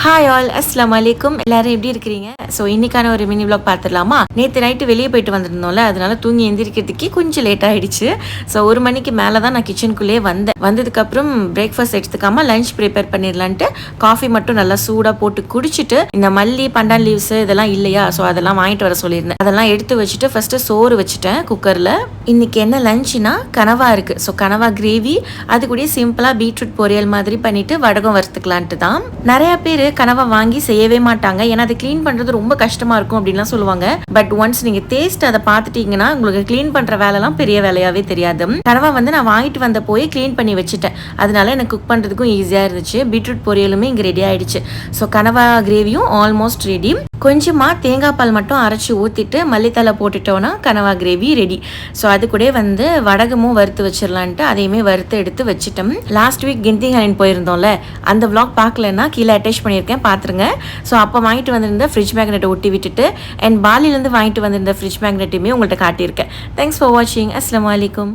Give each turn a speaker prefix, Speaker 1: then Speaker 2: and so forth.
Speaker 1: Hi all, அஸ்ஸலாமு அலைக்கும். எல்லாரும் எப்படி இருக்கிறீங்க? ஸோ இன்னைக்கான ஒரு மினி vlog பார்த்துடலாமா? நேற்று நைட்டு வெளியே போயிட்டு வந்திருந்தோம்ல, அதனால தூங்கி எந்திரிக்கிறதுக்கு கொஞ்சம் லேட் ஆகிடுச்சு. ஸோ 1 மணிக்கு மேலே தான் நான் கிச்சனுக்குள்ளேயே வந்ததுக்கப்புறம் பிரேக்ஃபாஸ்ட் எடுத்துக்காமல் லஞ்ச் ப்ரிப்பேர் பண்ணிடலான்ட்டு காஃபி மட்டும் நல்லா சூடாக போட்டு குடிச்சிட்டு, இந்த மல்லி பண்டான் லீவ்ஸ் இதெல்லாம் இல்லையா, ஸோ அதெல்லாம் வாங்கிட்டு வர சொல்லியிருந்தேன். அதெல்லாம் எடுத்து வச்சுட்டு ஃபஸ்ட்டு சோறு வச்சுட்டேன் குக்கரில். இன்னைக்கு என்ன லஞ்சுனா கனவா இருக்குது. ஸோ கனவா கிரேவி, அது கூட சிம்பிளாக பீட்ரூட் பொரியல் மாதிரி பண்ணிட்டு வடகம் வறுத்துக்கலான்ட்டு தான். நிறையா பேர் கனவா வாங்கி செய்யவே மாட்டாங்க, ஏன்னா அதை க்ளீன் பண்ணுறது ரொம்ப கஷ்டமாக இருக்கும் அப்படின்லாம் சொல்லுவாங்க. பட் ஒன்ஸ் நீங்கள் டேஸ்ட் அதை பார்த்துட்டீங்கன்னா உங்களுக்கு க்ளீன் பண்ணுற வேலைலாம் பெரிய வேலையாகவே தெரியாது. கனவா நான் வாங்கிட்டு வந்த போய் க்ளீன் பண்ணி வச்சுட்டேன், அதனால எனக்கு குக் பண்ணுறதுக்கும் ஈஸியாக இருந்துச்சு. பீட்ரூட் பொரியலுமே இங்கே ரெடி ஆகிடுச்சு. ஸோ கனவா கிரேவியும் ஆல்மோஸ்ட் ரெடி. கொஞ்சமாக தேங்காய் பால் மட்டும் அரைச்சி ஊற்றிட்டு மல்லித்தலை போட்டுட்டோன்னா கனவா கிரேவி ரெடி. ஸோ அது கூட வடகமும் வறுத்து வச்சிடலான்ட்டு அதையுமே வறுத்து எடுத்து வச்சுட்டோம். லாஸ்ட் வீக் கெண்டிங் ஹைன் போயிருந்தோம்ல, அந்த vlog பார்க்கலன்னா கீழே அட்டாச் பண்ணியிருக்கேன், பார்த்துருங்க. ஸோ அப்போ வாங்கிட்டு வந்திருந்த ஃப்ரிட்ஜ் மேக்னெட்டை ஒட்டி விட்டுட்டு அண்ட் பாலிலேருந்து வாங்கிட்டு வந்திருந்த ஃப்ரிட்ஜ் மேக்னெட்டையுமே உங்கள்கிட்ட காட்டியிருக்கேன். தேங்க்ஸ் ஃபார் வாட்சிங். அஸ்ஸலாமு அலைக்கும்.